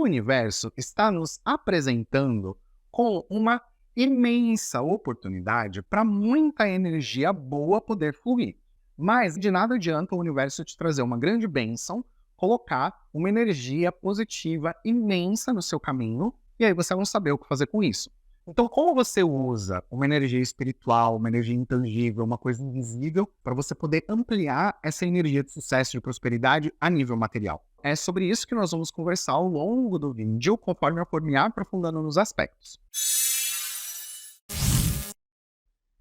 o universo está nos apresentando com uma imensa oportunidade para muita energia boa poder fluir. Mas de nada adianta o universo te trazer uma grande bênção, colocar uma energia positiva imensa no seu caminho, e aí você não saber o que fazer com isso. Então, como você usa uma energia espiritual, uma energia intangível, uma coisa invisível, para você poder ampliar essa energia de sucesso e de prosperidade a nível material? É sobre isso que nós vamos conversar ao longo do vídeo, conforme eu for me aprofundando nos aspectos.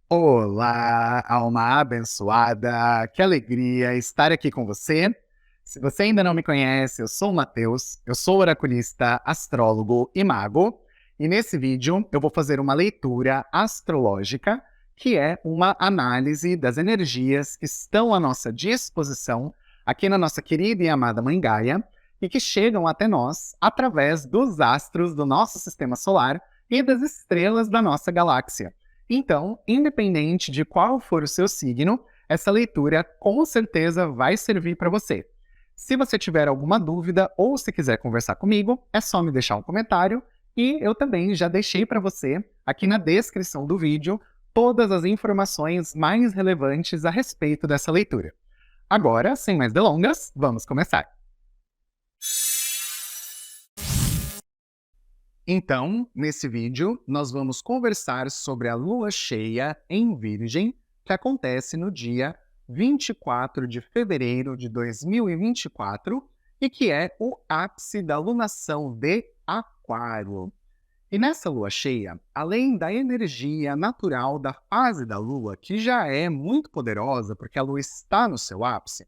Olá, alma abençoada! Que alegria estar aqui com você. Se você ainda não me conhece, eu sou o Matheus, eu sou oraculista, astrólogo e mago. E nesse vídeo eu vou fazer uma leitura astrológica, que é uma análise das energias que estão à nossa disposição aqui na nossa querida e amada Mãe Gaia e que chegam até nós através dos astros do nosso sistema solar e das estrelas da nossa galáxia. Então, independente de qual for o seu signo, essa leitura com certeza vai servir para você. Se você tiver alguma dúvida ou se quiser conversar comigo, é só me deixar um comentário. E eu também já deixei para você, aqui na descrição do vídeo, todas as informações mais relevantes a respeito dessa leitura. Agora, sem mais delongas, vamos começar. Então, nesse vídeo, nós vamos conversar sobre a lua cheia em Virgem, que acontece no dia 24 de fevereiro de 2024 e que é o ápice da lunação de Aquário. E nessa lua cheia, além da energia natural da fase da lua, que já é muito poderosa porque a lua está no seu ápice,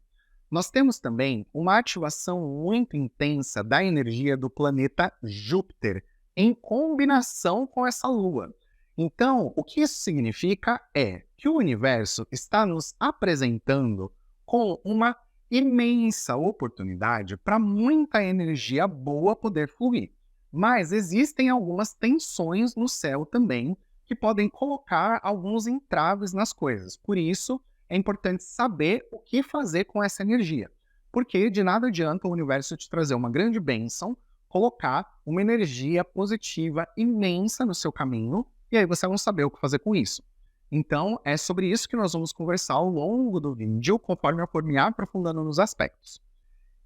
nós temos também uma ativação muito intensa da energia do planeta Júpiter, em combinação com essa lua. Então, o que isso significa é que o universo está nos apresentando com uma imensa oportunidade para muita energia boa poder fluir. Mas existem algumas tensões no céu também que podem colocar alguns entraves nas coisas. Por isso, é importante saber o que fazer com essa energia. Porque de nada adianta o universo te trazer uma grande bênção, colocar uma energia positiva imensa no seu caminho, e aí você não saber o que fazer com isso. Então, é sobre isso que nós vamos conversar ao longo do vídeo, conforme eu for me aprofundando nos aspectos.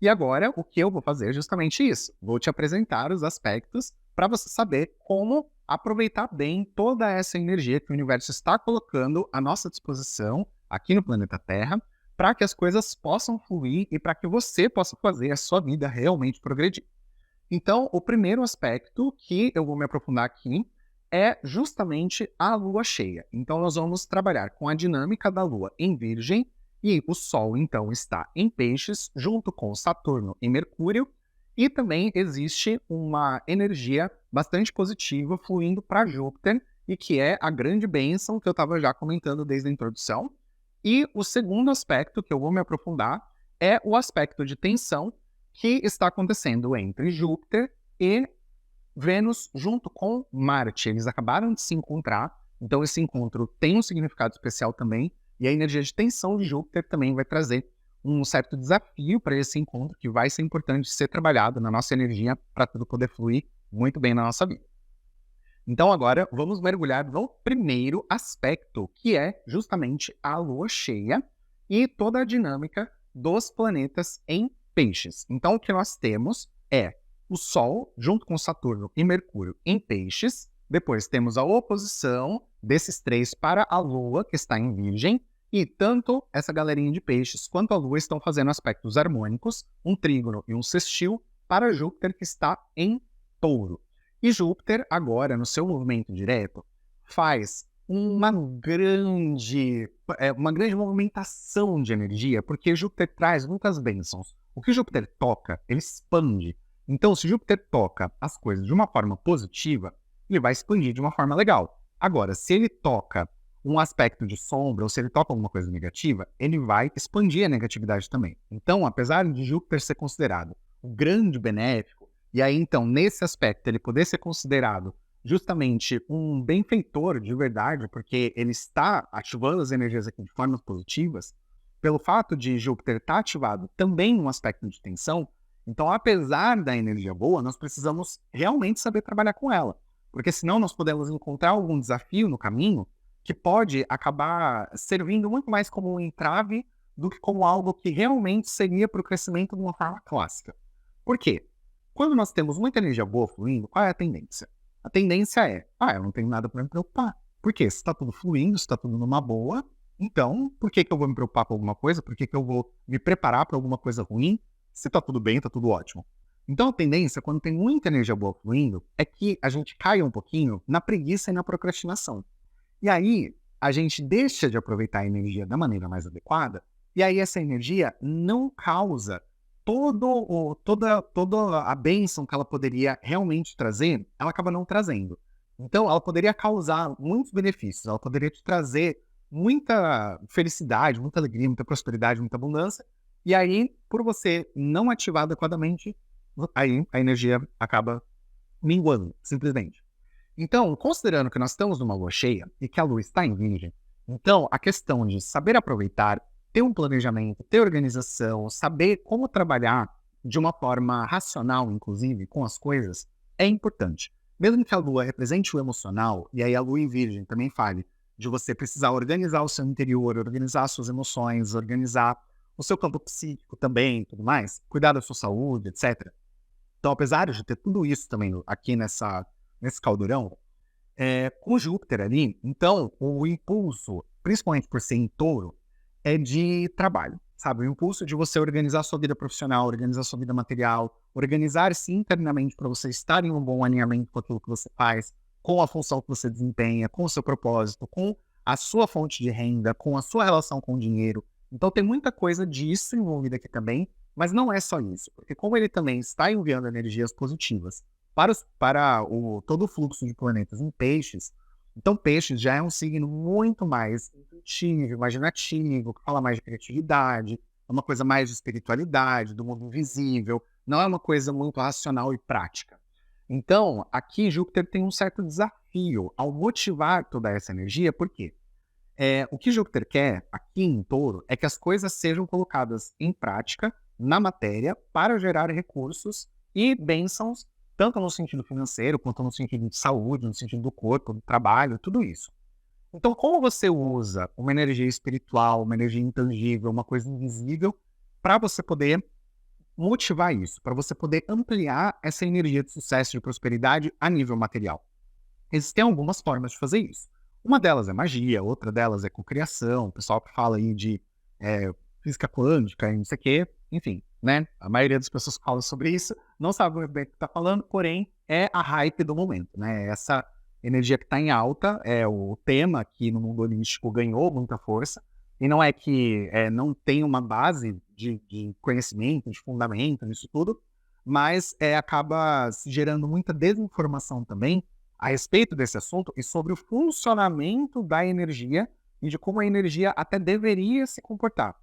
E agora, o que eu vou fazer é justamente isso. Vou te apresentar os aspectos para você saber como aproveitar bem toda essa energia que o universo está colocando à nossa disposição aqui no planeta Terra, para que as coisas possam fluir e para que você possa fazer a sua vida realmente progredir. Então, o primeiro aspecto que eu vou me aprofundar aqui é justamente a lua cheia. Então, nós vamos trabalhar com a dinâmica da lua em Virgem, e o Sol, então, está em Peixes, junto com Saturno e Mercúrio, e também existe uma energia bastante positiva fluindo para Júpiter, e que é a grande bênção que eu estava já comentando desde a introdução. E o segundo aspecto que eu vou me aprofundar é o aspecto de tensão que está acontecendo entre Júpiter e Vênus junto com Marte. Eles acabaram de se encontrar, então esse encontro tem um significado especial também, e a energia de tensão de Júpiter também vai trazer um certo desafio para esse encontro, que vai ser importante ser trabalhado na nossa energia para tudo poder fluir muito bem na nossa vida. Então agora vamos mergulhar no primeiro aspecto, que é justamente a lua cheia e toda a dinâmica dos planetas em Peixes. Então o que nós temos é o Sol junto com Saturno e Mercúrio em Peixes, depois temos a oposição desses três para a Lua, que está em Virgem, e tanto essa galerinha de Peixes quanto a Lua estão fazendo aspectos harmônicos, um trígono e um sextil, para Júpiter, que está em Touro. E Júpiter, agora, no seu movimento direto, faz uma grande movimentação de energia, porque Júpiter traz muitas bênçãos. O que Júpiter toca, ele expande. Então, se Júpiter toca as coisas de uma forma positiva, ele vai expandir de uma forma legal. Agora, se ele toca um aspecto de sombra, ou se ele toca alguma coisa negativa, ele vai expandir a negatividade também. Então, apesar de Júpiter ser considerado o grande benéfico, e aí, então, nesse aspecto, ele poder ser considerado justamente um benfeitor de verdade, porque ele está ativando as energias aqui de formas positivas, pelo fato de Júpiter estar ativado também num aspecto de tensão, Então, apesar da energia boa, nós precisamos realmente saber trabalhar com ela, porque senão nós podemos encontrar algum desafio no caminho que pode acabar servindo muito mais como um entrave do que como algo que realmente seria para o crescimento de uma forma clássica. Por quê? Quando nós temos muita energia boa fluindo, qual é a tendência? A tendência é, eu não tenho nada para me preocupar. Por quê? Se está tudo fluindo, se está tudo numa boa, então por que eu vou me preocupar com alguma coisa? Por que eu vou me preparar para alguma coisa ruim? Se tá tudo bem, tá tudo ótimo. Então a tendência, quando tem muita energia boa fluindo, é que a gente caia um pouquinho na preguiça e na procrastinação. E aí, a gente deixa de aproveitar a energia da maneira mais adequada, e aí essa energia não causa toda a bênção que ela poderia realmente trazer, ela acaba não trazendo. Então, ela poderia causar muitos benefícios, ela poderia te trazer muita felicidade, muita alegria, muita prosperidade, muita abundância, e aí, por você não ativar adequadamente, aí a energia acaba minguando, simplesmente. Então, considerando que nós estamos numa lua cheia e que a lua está em virgem, então a questão de saber aproveitar, ter um planejamento, ter organização, saber como trabalhar de uma forma racional, inclusive, com as coisas, é importante. Mesmo que a lua represente o emocional, e aí a lua em virgem também fale de você precisar organizar o seu interior, organizar as suas emoções, organizar o seu campo psíquico também, tudo mais, cuidar da sua saúde, etc. Então, apesar de ter tudo isso também aqui nesse caldeirão, com Júpiter ali, então, o impulso, principalmente por ser em touro, é de trabalho, sabe? O impulso de você organizar a sua vida profissional, organizar a sua vida material, organizar-se internamente para você estar em um bom alinhamento com aquilo que você faz, com a função que você desempenha, com o seu propósito, com a sua fonte de renda, com a sua relação com o dinheiro. Então tem muita coisa disso envolvida aqui também, mas não é só isso, porque como ele também está enviando energias positivas para todo o fluxo de planetas em peixes, então peixes já é um signo muito mais intuitivo, imaginativo, que fala mais de criatividade, é uma coisa mais de espiritualidade, do mundo invisível, não é uma coisa muito racional e prática. Então, aqui Júpiter tem um certo desafio ao motivar toda essa energia, por quê? O que Júpiter quer aqui em Touro é que as coisas sejam colocadas em prática, na matéria, para gerar recursos e bênçãos, tanto no sentido financeiro, quanto no sentido de saúde, no sentido do corpo, do trabalho, tudo isso. Então, como você usa uma energia espiritual, uma energia intangível, uma coisa invisível, para você poder motivar isso, para você poder ampliar essa energia de sucesso e de prosperidade a nível material? Existem algumas formas de fazer isso. Uma delas é magia, outra delas é cocriação, o pessoal que fala aí de física quântica e não sei o quê, enfim, né? A maioria das pessoas que falam sobre isso não sabe muito bem o que está falando, porém é a hype do momento, né? Essa energia que está em alta é o tema que no mundo holístico ganhou muita força, e não é que não tem uma base de conhecimento, de fundamento nisso tudo, mas acaba se gerando muita desinformação também a respeito desse assunto e sobre o funcionamento da energia e de como a energia até deveria se comportar.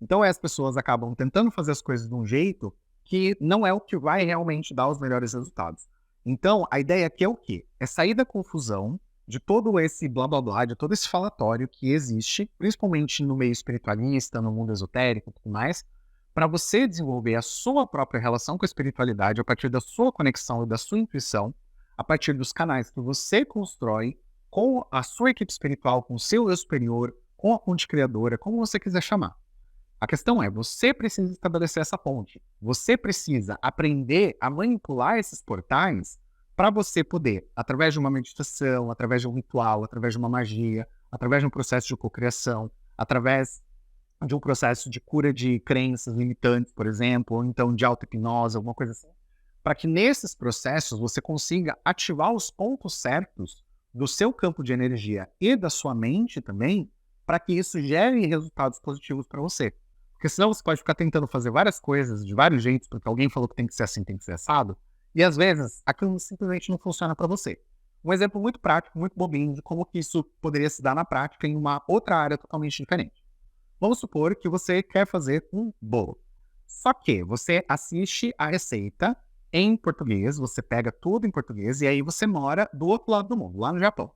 Então as pessoas acabam tentando fazer as coisas de um jeito que não é o que vai realmente dar os melhores resultados. Então a ideia aqui é o quê? É sair da confusão de todo esse blá blá blá, de todo esse falatório que existe, principalmente no meio espiritualista, no mundo esotérico e tudo mais, para você desenvolver a sua própria relação com a espiritualidade a partir da sua conexão e da sua intuição, a partir dos canais que você constrói com a sua equipe espiritual, com o seu eu superior, com a fonte criadora, como você quiser chamar. A questão é, você precisa estabelecer essa ponte. Você precisa aprender a manipular esses portais para você poder, através de uma meditação, através de um ritual, através de uma magia, através de um processo de cocriação, através de um processo de cura de crenças limitantes, por exemplo, ou então de auto-hipnose, alguma coisa assim, para que nesses processos você consiga ativar os pontos certos do seu campo de energia e da sua mente também, para que isso gere resultados positivos para você. Porque senão você pode ficar tentando fazer várias coisas de vários jeitos, porque alguém falou que tem que ser assim, tem que ser assado, e às vezes aquilo simplesmente não funciona para você. Um exemplo muito prático, muito bobinho, de como que isso poderia se dar na prática em uma outra área totalmente diferente. Vamos supor que você quer fazer um bolo. Só que você assiste a receita em português, você pega tudo em português, e aí você mora do outro lado do mundo, lá no Japão.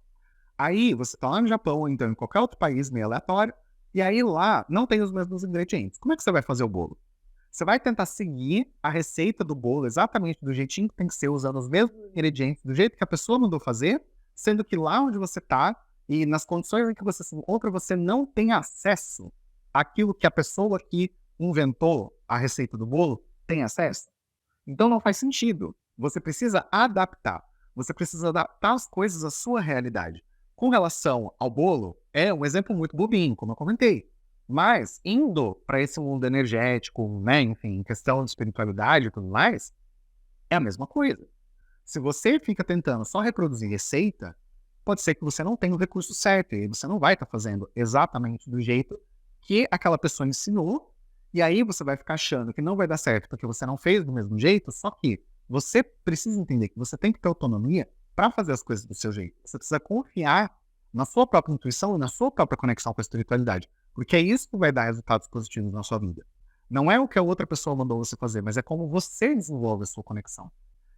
Aí você está lá no Japão, ou então em qualquer outro país meio aleatório, e aí lá não tem os mesmos ingredientes. Como é que você vai fazer o bolo? Você vai tentar seguir a receita do bolo exatamente do jeitinho que tem que ser, usando os mesmos ingredientes, do jeito que a pessoa mandou fazer, sendo que lá onde você está e nas condições em que você se encontra, você não tem acesso àquilo que a pessoa que inventou a receita do bolo tem acesso. Então não faz sentido. Você precisa adaptar. Você precisa adaptar as coisas à sua realidade. Com relação ao bolo, é um exemplo muito bobinho, como eu comentei. Mas, indo para esse mundo energético, né, enfim, questão de espiritualidade e tudo mais, é a mesma coisa. Se você fica tentando só reproduzir receita, pode ser que você não tenha o recurso certo e você não vai estar fazendo exatamente do jeito que aquela pessoa ensinou, e aí você vai ficar achando que não vai dar certo porque você não fez do mesmo jeito, só que você precisa entender que você tem que ter autonomia para fazer as coisas do seu jeito. Você precisa confiar na sua própria intuição e na sua própria conexão com a espiritualidade, porque é isso que vai dar resultados positivos na sua vida. Não é o que a outra pessoa mandou você fazer, mas é como você desenvolve a sua conexão.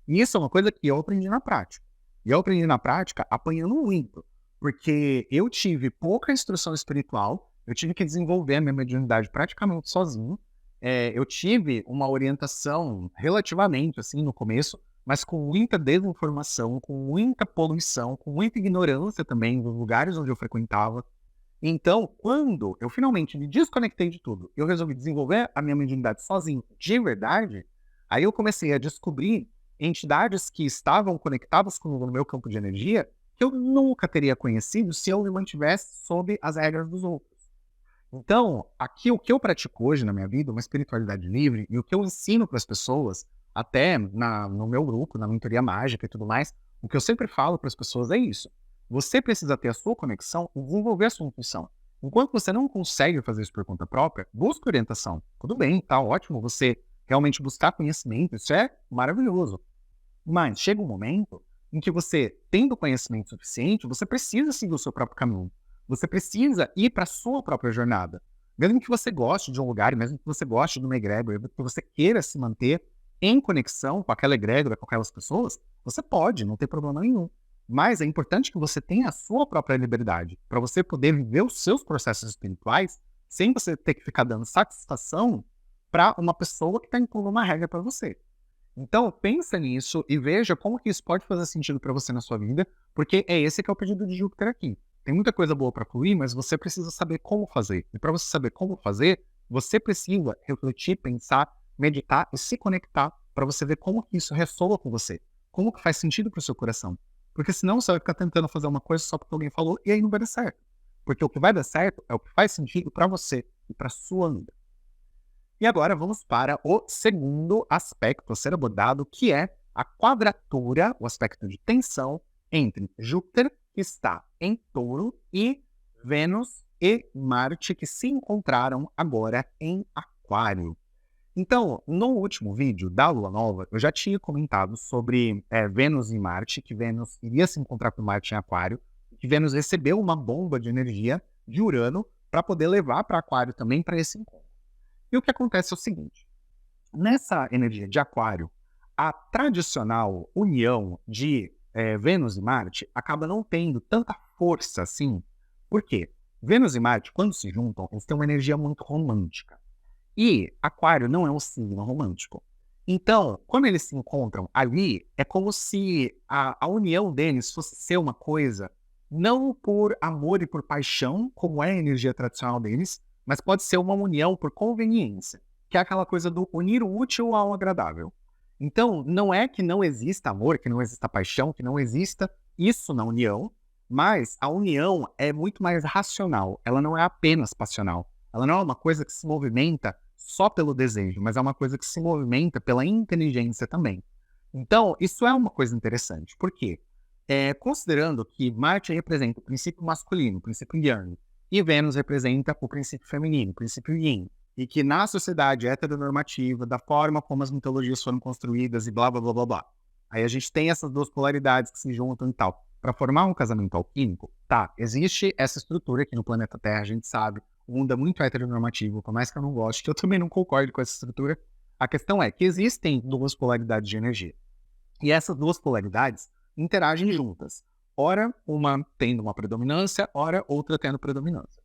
E isso é uma coisa que eu aprendi na prática. E eu aprendi na prática apanhando muito, porque eu tive pouca instrução espiritual, eu tive que desenvolver a minha mediunidade praticamente sozinho. Eu tive uma orientação relativamente assim no começo, mas com muita desinformação, com muita poluição, com muita ignorância também dos lugares onde eu frequentava. Então, quando eu finalmente me desconectei de tudo, eu resolvi desenvolver a minha mediunidade sozinho, de verdade, aí eu comecei a descobrir entidades que estavam conectadas comigo no meu campo de energia que eu nunca teria conhecido se eu me mantivesse sob as regras dos outros. Então, aqui o que eu pratico hoje na minha vida, uma espiritualidade livre, e o que eu ensino para as pessoas, até no meu grupo, na mentoria mágica e tudo mais, o que eu sempre falo para as pessoas é isso. Você precisa ter a sua conexão e desenvolver a sua intuição. Enquanto você não consegue fazer isso por conta própria, busque orientação. Tudo bem, tá ótimo você realmente buscar conhecimento, isso é maravilhoso. Mas chega um momento em que você, tendo conhecimento suficiente, você precisa seguir o seu próprio caminho. Você precisa ir para a sua própria jornada. Mesmo que você goste de um lugar, mesmo que você goste de uma egrégora, mesmo que você queira se manter em conexão com aquela egrégora, com aquelas pessoas, você pode, não tem problema nenhum. Mas é importante que você tenha a sua própria liberdade, para você poder viver os seus processos espirituais sem você ter que ficar dando satisfação para uma pessoa que está impondo uma regra para você. Então, pensa nisso e veja como que isso pode fazer sentido para você na sua vida, porque é esse que é o pedido de Júpiter aqui. Tem muita coisa boa para fluir, mas você precisa saber como fazer. E para você saber como fazer, você precisa refletir, pensar, meditar e se conectar para você ver como que isso ressoa com você, como que faz sentido para o seu coração. Porque senão você vai ficar tentando fazer uma coisa só porque alguém falou e aí não vai dar certo. Porque o que vai dar certo é o que faz sentido para você e para sua vida. E agora vamos para o segundo aspecto a ser abordado, que é a quadratura, o aspecto de tensão entre Júpiter, que está em Touro, e Vênus e Marte, que se encontraram agora em Aquário. Então, no último vídeo da Lua Nova, eu já tinha comentado sobre Vênus e Marte, que Vênus iria se encontrar com Marte em Aquário, que Vênus recebeu uma bomba de energia de Urano para poder levar para Aquário também para esse encontro. E o que acontece é o seguinte, nessa energia de Aquário, a tradicional união de Vênus e Marte acaba não tendo tanta força assim. Por quê? Vênus e Marte, quando se juntam, eles têm uma energia muito romântica. E Aquário não é um signo romântico. Então, quando eles se encontram ali, é como se a união deles fosse ser uma coisa não por amor e por paixão, como é a energia tradicional deles, mas pode ser uma união por conveniência, que é aquela coisa do unir o útil ao agradável. Então, não é que não exista amor, que não exista paixão, que não exista isso na união, mas a união é muito mais racional, ela não é apenas passional. Ela não é uma coisa que se movimenta só pelo desejo, mas é uma coisa que se movimenta pela inteligência também. Então, isso é uma coisa interessante. Por quê? Considerando que Marte representa o princípio masculino, o princípio yang, e Vênus representa o princípio feminino, o princípio yin, e que na sociedade heteronormativa, da forma como as mitologias foram construídas e blá, blá, blá, blá, blá, aí a gente tem essas duas polaridades que se juntam e tal. Para formar um casamento alquímico, tá, existe essa estrutura aqui no planeta Terra, a gente sabe, o mundo é muito heteronormativo, por mais que eu não goste, que eu também não concordo com essa estrutura. A questão é que existem duas polaridades de energia. E essas duas polaridades interagem juntas. Ora, uma tendo uma predominância, ora, outra tendo predominância.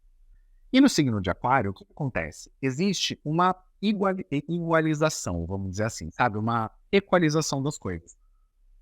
E no signo de Aquário, o que acontece? Existe uma igualização, vamos dizer assim, sabe? Uma equalização das coisas.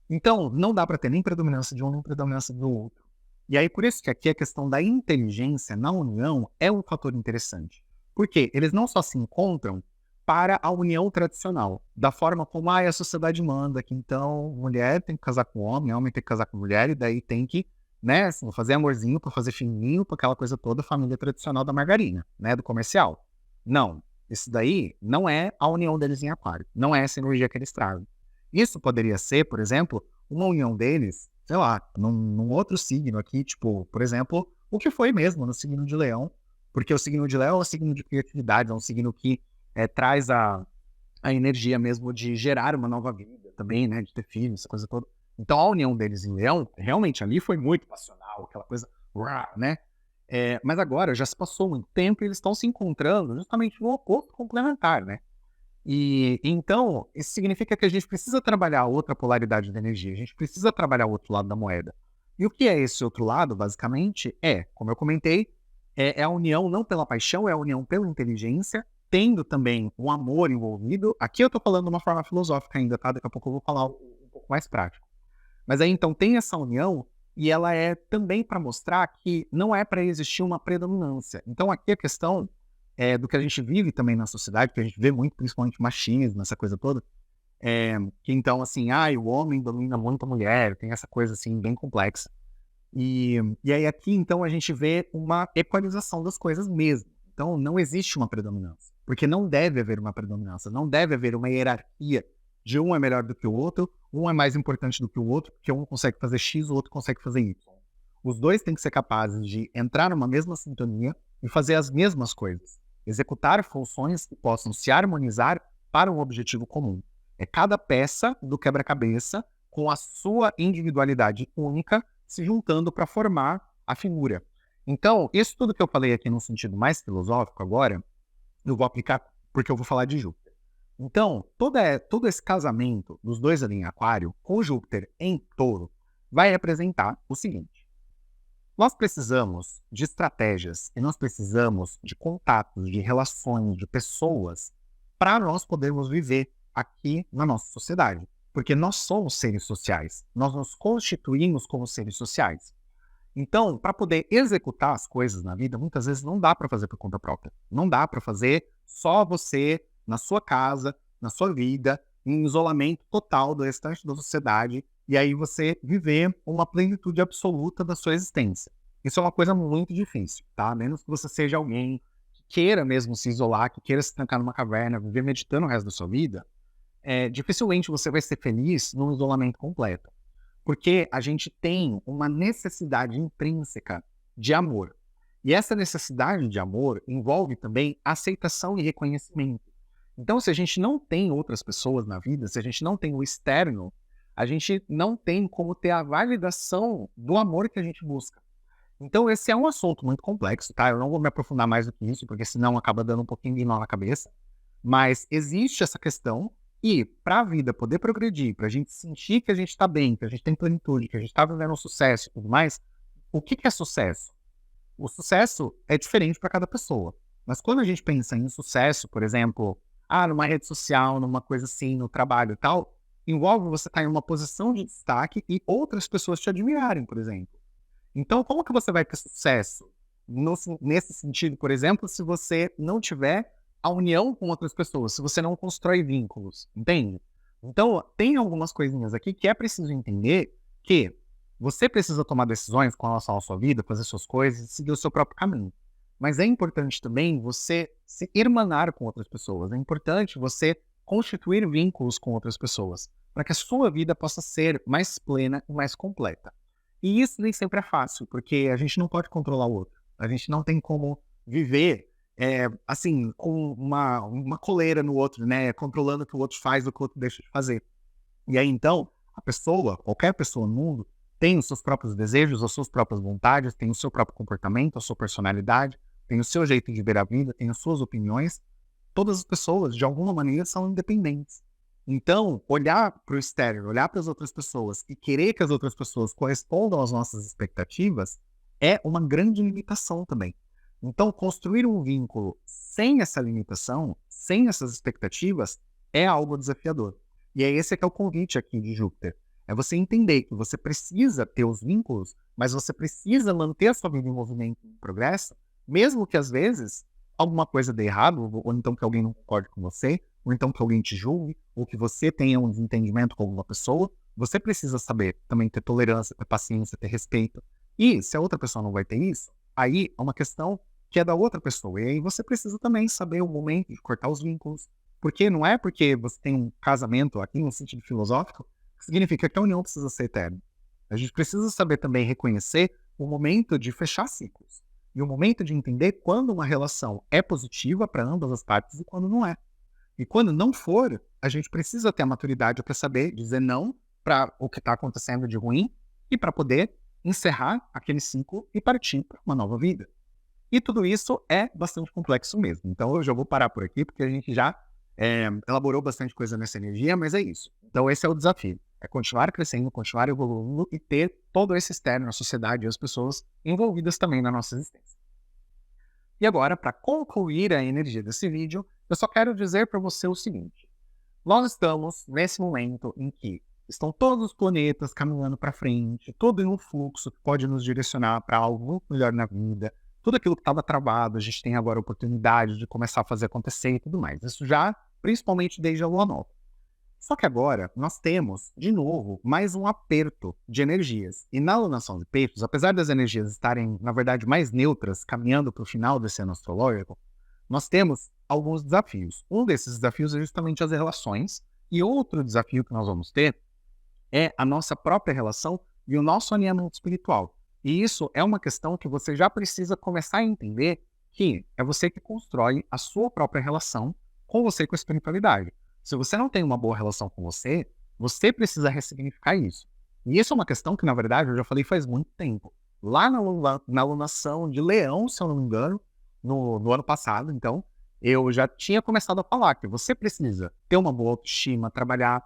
Então, não dá para ter nem predominância de um, nem predominância do outro. E aí, por isso que aqui a questão da inteligência na união é um fator interessante. Porque eles não só se encontram para a união tradicional, da forma como a sociedade manda, que então mulher tem que casar com homem tem que casar com mulher, e daí tem que, né, assim, fazer amorzinho para fazer fininho, para aquela coisa toda, família tradicional da margarina, né, do comercial. Não, isso daí não é a união deles em aquário, não é essa energia que eles trazem. Isso poderia ser, por exemplo, uma união deles, sei lá, num outro signo aqui, tipo, por exemplo, o que foi mesmo no signo de Leão, porque o signo de Leão é um signo de criatividade, é um signo que traz a energia mesmo de gerar uma nova vida também, né, de ter filhos, essa coisa toda. Então a união deles em Leão, realmente ali foi muito passional, aquela coisa, né? Mas agora já se passou muito tempo e eles estão se encontrando justamente no oposto complementar, né? E então, isso significa que a gente precisa trabalhar a outra polaridade da energia, a gente precisa trabalhar o outro lado da moeda. E o que é esse outro lado, basicamente, como eu comentei, é a união não pela paixão, é a união pela inteligência, tendo também um amor envolvido. Aqui eu estou falando de uma forma filosófica ainda, tá? Daqui a pouco eu vou falar um pouco mais prático. Mas aí, então, tem essa união e ela é também para mostrar que não é para existir uma predominância. Então, aqui a questão do que a gente vive também na sociedade, que a gente vê muito, principalmente machismo, essa coisa toda, que então, assim, o homem domina muito a mulher, tem essa coisa, assim, bem complexa. E aí aqui, então, a gente vê uma equalização das coisas mesmo. Então, não existe uma predominância, porque não deve haver uma predominância, não deve haver uma hierarquia de um é melhor do que o outro, um é mais importante do que o outro, porque um consegue fazer X, o outro consegue fazer Y. Os dois têm que ser capazes de entrar numa mesma sintonia e fazer as mesmas coisas. Executar funções que possam se harmonizar para um objetivo comum. É cada peça do quebra-cabeça com a sua individualidade única se juntando para formar a figura. Então, isso tudo que eu falei aqui no sentido mais filosófico agora, eu vou aplicar porque eu vou falar de Júpiter. Então, todo esse casamento dos dois ali em Aquário, com Júpiter em Touro, vai representar o seguinte. Nós precisamos de estratégias e nós precisamos de contatos, de relações, de pessoas para nós podermos viver aqui na nossa sociedade. Porque nós somos seres sociais, nós nos constituímos como seres sociais. Então, para poder executar as coisas na vida, muitas vezes não dá para fazer por conta própria. Não dá para fazer só você, na sua casa, na sua vida, em isolamento total do restante da sociedade, e aí você viver uma plenitude absoluta da sua existência. Isso é uma coisa muito difícil, tá? A menos que você seja alguém que queira mesmo se isolar, que queira se trancar numa caverna, viver meditando o resto da sua vida, dificilmente você vai ser feliz num isolamento completo. Porque a gente tem uma necessidade intrínseca de amor. E essa necessidade de amor envolve também aceitação e reconhecimento. Então, se a gente não tem outras pessoas na vida, se a gente não tem o externo, a gente não tem como ter a validação do amor que a gente busca. Então, esse é um assunto muito complexo, tá? Eu não vou me aprofundar mais do que isso, porque senão acaba dando um pouquinho de nó na cabeça. Mas existe essa questão, e para a vida poder progredir, para a gente sentir que a gente está bem, que a gente tem plenitude, que a gente está vivendo um sucesso e tudo mais, o que é sucesso? O sucesso é diferente para cada pessoa. Mas quando a gente pensa em sucesso, por exemplo, numa rede social, numa coisa assim, no trabalho e tal, envolve você estar em uma posição de destaque e outras pessoas te admirarem, por exemplo. Então, como que você vai ter sucesso nesse sentido, por exemplo, se você não tiver a união com outras pessoas, se você não constrói vínculos, entende? Então, tem algumas coisinhas aqui que é preciso entender que você precisa tomar decisões com relação à sua vida, fazer suas coisas e seguir o seu próprio caminho. Mas é importante também você se irmanar com outras pessoas. É importante você constituir vínculos com outras pessoas, para que a sua vida possa ser mais plena e mais completa. E isso nem sempre é fácil, porque a gente não pode controlar o outro. A gente não tem como viver assim, com uma coleira no outro, né? Controlando o que o outro faz, o que o outro deixa de fazer. E aí, então, a pessoa, qualquer pessoa no mundo, tem os seus próprios desejos, as suas próprias vontades, tem o seu próprio comportamento, a sua personalidade, tem o seu jeito de ver a vida, tem as suas opiniões. Todas as pessoas, de alguma maneira, são independentes. Então, olhar para o externo, olhar para as outras pessoas e querer que as outras pessoas correspondam às nossas expectativas é uma grande limitação também. Então, construir um vínculo sem essa limitação, sem essas expectativas, é algo desafiador. E é esse que é o convite aqui de Júpiter. É você entender que você precisa ter os vínculos, mas você precisa manter a sua vida em movimento, em progresso, mesmo que às vezes alguma coisa dê errado, ou então que alguém não concorde com você, ou então que alguém te julgue, ou que você tenha um desentendimento com alguma pessoa, você precisa saber também ter tolerância, ter paciência, ter respeito. E se a outra pessoa não vai ter isso, aí é uma questão que é da outra pessoa. E aí você precisa também saber o momento de cortar os vínculos. Porque não é porque você tem um casamento aqui no sentido filosófico que significa que a união precisa ser eterna. A gente precisa saber também reconhecer o momento de fechar ciclos. E o momento de entender quando uma relação é positiva para ambas as partes e quando não é. E quando não for, a gente precisa ter a maturidade para saber dizer não para o que está acontecendo de ruim e para poder encerrar aquele ciclo e partir para uma nova vida. E tudo isso é bastante complexo mesmo. Então eu já vou parar por aqui, porque a gente já elaborou bastante coisa nessa energia, mas é isso. Então esse é o desafio. É continuar crescendo, continuar evoluindo e ter todo esse externo, a sociedade e as pessoas envolvidas também na nossa existência. E agora, para concluir a energia desse vídeo, eu só quero dizer para você o seguinte. Nós estamos nesse momento em que estão todos os planetas caminhando para frente, tudo em um fluxo que pode nos direcionar para algo muito melhor na vida. Tudo aquilo que estava travado, a gente tem agora a oportunidade de começar a fazer acontecer e tudo mais. Isso já, principalmente desde a Lua Nova. Só que agora nós temos, de novo, mais um aperto de energias. E na alunação de peixes, apesar das energias estarem, na verdade, mais neutras, caminhando para o final desse ano astrológico, nós temos alguns desafios. Um desses desafios é justamente as relações. E outro desafio que nós vamos ter é a nossa própria relação e o nosso alinhamento espiritual. E isso é uma questão que você já precisa começar a entender que é você que constrói a sua própria relação com você e com a espiritualidade. Se você não tem uma boa relação com você, você precisa ressignificar isso. E isso é uma questão que, na verdade, eu já falei faz muito tempo. Lá na alunação de Leão, se eu não me engano, no ano passado, então, eu já tinha começado a falar que você precisa ter uma boa autoestima, trabalhar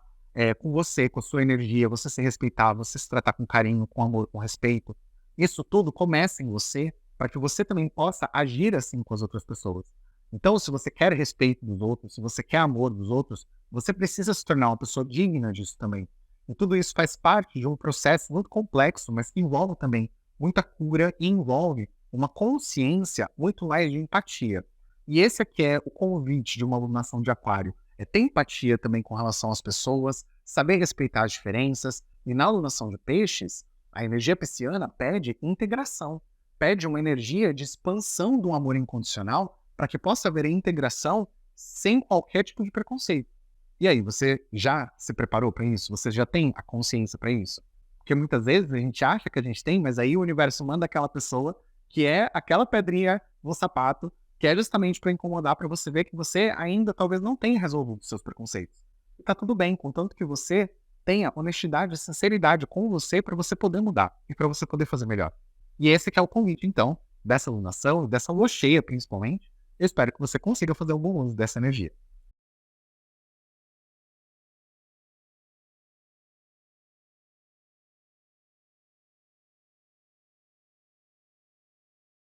com você, com a sua energia, você se respeitar, você se tratar com carinho, com amor, com respeito. Isso tudo começa em você para que você também possa agir assim com as outras pessoas. Então, se você quer respeito dos outros, se você quer amor dos outros, você precisa se tornar uma pessoa digna disso também. E tudo isso faz parte de um processo muito complexo, mas que envolve também muita cura e envolve uma consciência muito mais de empatia. E esse aqui é o convite de uma alunação de Aquário. É ter empatia também com relação às pessoas, saber respeitar as diferenças. E na alunação de Peixes, a energia pisciana pede integração, pede uma energia de expansão do amor incondicional para que possa haver integração sem qualquer tipo de preconceito. E aí, você já se preparou para isso? Você já tem a consciência para isso? Porque muitas vezes a gente acha que a gente tem, mas aí o universo manda aquela pessoa que é aquela pedrinha no sapato, que é justamente para incomodar, para você ver que você ainda talvez não tenha resolvido os seus preconceitos. E tá tudo bem, contanto que você tenha honestidade e sinceridade com você para você poder mudar e para você poder fazer melhor. E esse que é o convite, então, dessa alunação, dessa lua cheia principalmente. Eu espero que você consiga fazer algum uso dessa energia.